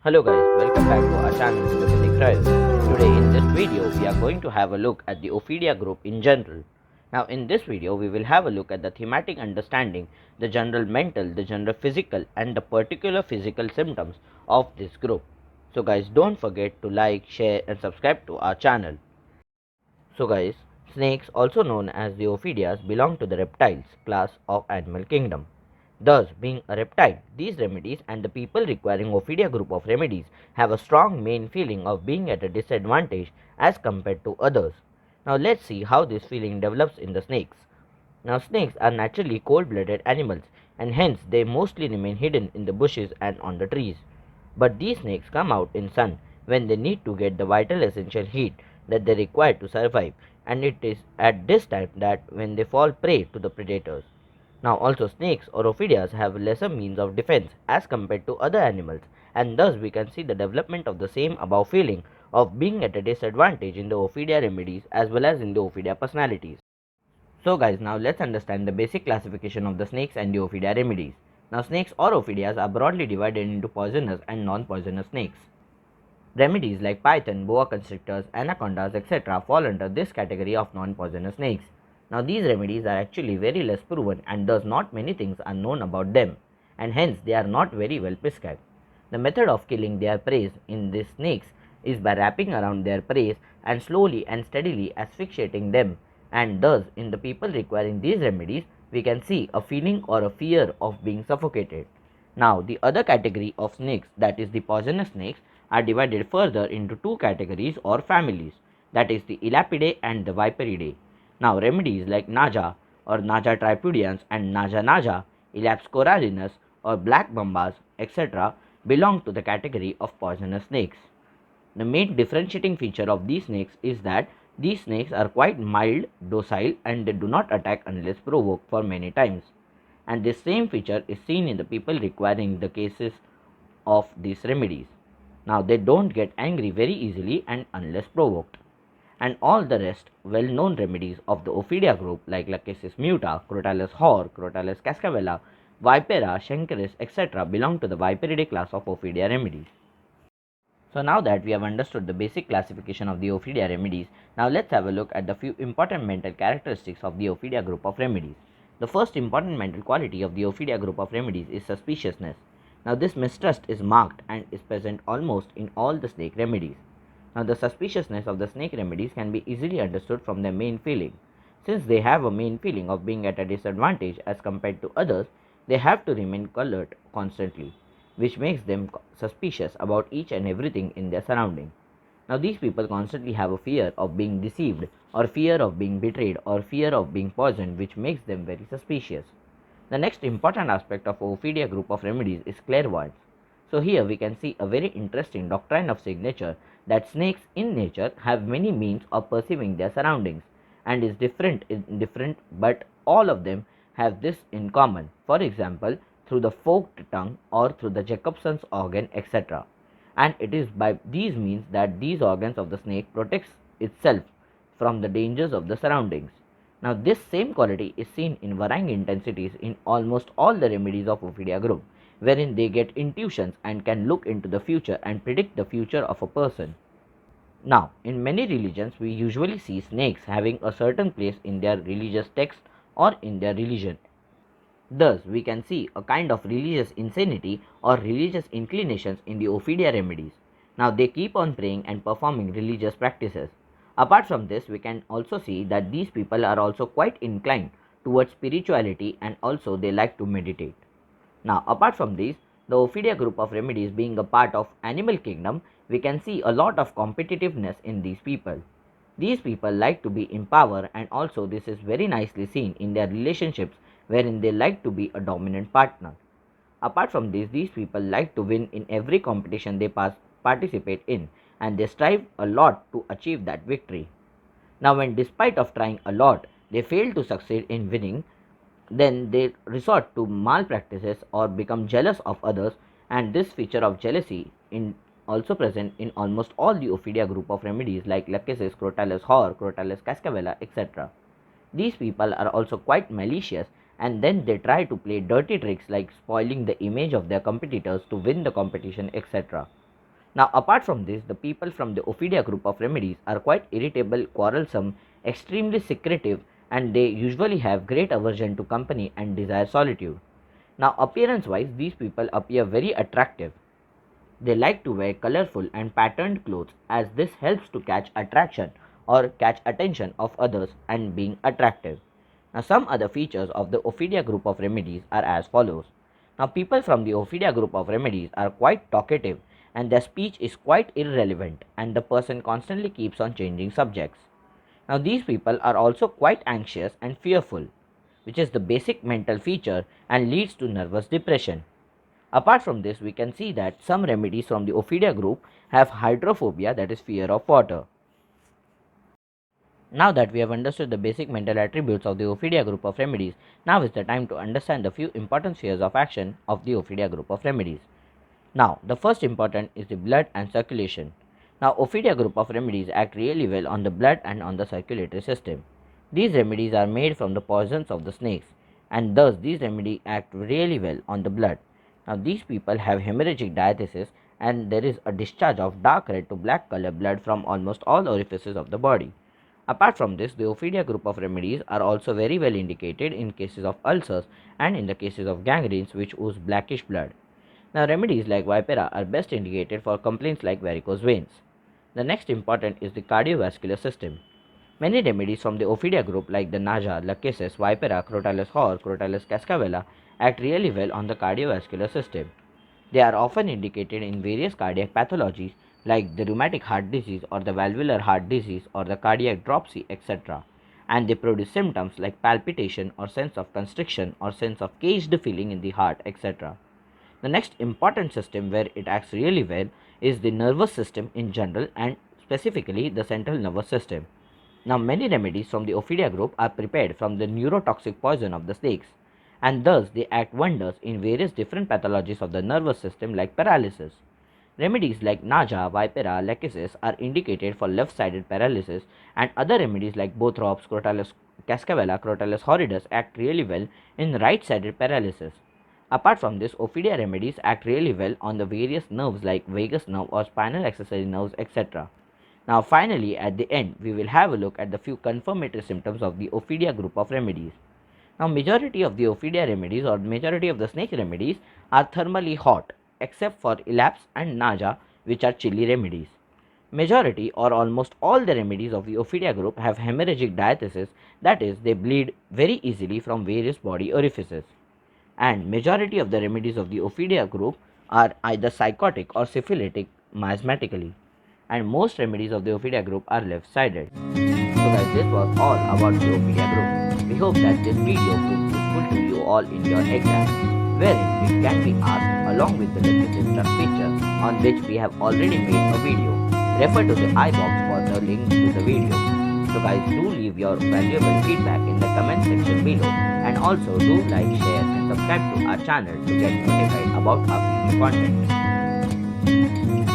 Hello guys, welcome back to our channel Sympathetic Trials. Today in this video we are going to have a look at the Ophidia group in general. Now in this video we will have a look at the thematic understanding, the general mental, the general physical and the particular physical symptoms of this group. So guys, don't forget to like, share and subscribe to our channel. So guys, snakes, also known as the Ophidias, belong to the reptiles class of animal kingdom. Thus, being a reptile, these remedies and the people requiring Ophidia group of remedies have a strong main feeling of being at a disadvantage as compared to others. Now let's see how this feeling develops in the snakes. Now snakes are naturally cold-blooded animals and hence they mostly remain hidden in the bushes and on the trees. But these snakes come out in sun when they need to get the vital essential heat that they require to survive, and it is at this time that when they fall prey to the predators. Now also snakes or ophidias have lesser means of defense as compared to other animals, and thus we can see the development of the same above feeling of being at a disadvantage in the ophidia remedies as well as in the ophidia personalities. So guys, now let's understand the basic classification of the snakes and the ophidia remedies. Now snakes or ophidias are broadly divided into poisonous and non-poisonous snakes. Remedies like python, boa constrictors, anacondas, etc. fall under this category of non-poisonous snakes. Now these remedies are actually very less proven and thus not many things are known about them, and hence they are not very well prescribed. The method of killing their prey in these snakes is by wrapping around their prey and slowly and steadily asphyxiating them, and thus in the people requiring these remedies we can see a feeling or a fear of being suffocated. Now the other category of snakes, that is the poisonous snakes, are divided further into two categories or families, that is the Elapidae and the Viperidae. Now remedies like Naja or Naja tripudians and Naja naja, Elaps corallinus or black mambas, etc. belong to the category of poisonous snakes. The main differentiating feature of these snakes is that these snakes are quite mild, docile and they do not attack unless provoked for many times. And this same feature is seen in the people requiring the cases of these remedies. Now they don't get angry very easily and unless provoked. And all the rest well-known remedies of the Ophidia group like Lachesis muta, Crotalus hor, Crotalus cascavella, Vipera, Schenkeris, etc. belong to the Viperidae class of Ophidia remedies. So now that we have understood the basic classification of the Ophidia remedies, now let's have a look at the few important mental characteristics of the Ophidia group of remedies. The first important mental quality of the Ophidia group of remedies is suspiciousness. Now this mistrust is marked and is present almost in all the snake remedies. Now the suspiciousness of the snake remedies can be easily understood from their main feeling. Since they have a main feeling of being at a disadvantage as compared to others, they have to remain alert constantly, which makes them suspicious about each and everything in their surrounding. Now these people constantly have a fear of being deceived or fear of being betrayed or fear of being poisoned, which makes them very suspicious. The next important aspect of Ophidia group of remedies is clairvoyance. So here we can see a very interesting doctrine of signature that snakes in nature have many means of perceiving their surroundings and is different in different, but all of them have this in common. For example, through the forked tongue or through the Jacobson's organ, etc. And it is by these means that these organs of the snake protects itself from the dangers of the surroundings. Now this same quality is seen in varying intensities in almost all the remedies of Ophidia group, wherein they get intuitions and can look into the future and predict the future of a person. Now, in many religions, we usually see snakes having a certain place in their religious text or in their religion. Thus, we can see a kind of religious insanity or religious inclinations in the Ophidia remedies. Now, they keep on praying and performing religious practices. Apart from this, we can also see that these people are also quite inclined towards spirituality and also they like to meditate. Now, apart from these, the Ophidia group of remedies being a part of animal kingdom, we can see a lot of competitiveness in these people. These people like to be in power and also this is very nicely seen in their relationships wherein they like to be a dominant partner. Apart from this, these people like to win in every competition they participate in and they strive a lot to achieve that victory. Now when despite of trying a lot, they fail to succeed in winning, then they resort to malpractices or become jealous of others, and this feature of jealousy in also present in almost all the Ophidia group of remedies like Lachesis, Crotalus hor, Crotalus cascavella, etc. These people are also quite malicious and then they try to play dirty tricks like spoiling the image of their competitors to win the competition, etc. Now, apart from this, the people from the Ophidia group of remedies are quite irritable, quarrelsome, extremely secretive, and they usually have great aversion to company and desire solitude. Now, appearance wise, these people appear very attractive. They like to wear colorful and patterned clothes as this helps to catch attraction or catch attention of others and being attractive. Now, some other features of the Ophidia group of remedies are as follows. Now, people from the Ophidia group of remedies are quite talkative and their speech is quite irrelevant and the person constantly keeps on changing subjects. Now, these people are also quite anxious and fearful, which is the basic mental feature and leads to nervous depression. Apart from this, we can see that some remedies from the Ophidia group have hydrophobia, that is fear of water. Now that we have understood the basic mental attributes of the Ophidia group of remedies, now is the time to understand the few important spheres of action of the Ophidia group of remedies. Now, the first important is the blood and circulation. Now, Ophidia group of remedies act really well on the blood and on the circulatory system. These remedies are made from the poisons of the snakes, and thus these remedies act really well on the blood. Now, these people have hemorrhagic diathesis and there is a discharge of dark red to black color blood from almost all orifices of the body. Apart from this, the Ophidia group of remedies are also very well indicated in cases of ulcers and in the cases of gangrenes which ooze blackish blood. Now, remedies like Vipera are best indicated for complaints like varicose veins. The next important is the cardiovascular system. Many remedies from the Ophidia group like the Naja, Lachesis, Vipera, Crotalus hor, Crotalus cascavella act really well on the cardiovascular system. They are often indicated in various cardiac pathologies like the rheumatic heart disease or the valvular heart disease or the cardiac dropsy, etc. And they produce symptoms like palpitation or sense of constriction or sense of caged feeling in the heart, etc. The next important system where it acts really well is the nervous system in general and specifically the central nervous system. Now, many remedies from the Ophidia group are prepared from the neurotoxic poison of the snakes, and thus they act wonders in various different pathologies of the nervous system like paralysis. Remedies like Naja, Vipera, Lachesis are indicated for left-sided paralysis, and other remedies like Bothrops, Crotalus cascavella, Crotalus horridus act really well in right-sided paralysis. Apart from this, Ophidia remedies act really well on the various nerves like vagus nerve or spinal accessory nerves, etc. Now, finally, at the end, we will have a look at the few confirmatory symptoms of the Ophidia group of remedies. Now, majority of the Ophidia remedies or majority of the snake remedies are thermally hot, except for Elaps and Naja, which are chilly remedies. Majority or almost all the remedies of the Ophidia group have hemorrhagic diathesis, that is, they bleed very easily from various body orifices. And majority of the remedies of the Ophidia group are either psychotic or syphilitic miasmatically. And most remedies of the Ophidia group are left-sided. So guys, this was all about the Ophidia group. We hope that this video proved useful to you all in your exam, wherein it can be asked along with the latest instruct feature on which we have already made a video. Refer to the I box for the link to the video. So guys, do leave your valuable feedback in the comment section below, and also do like, share and subscribe to our channel to get notified about our future content.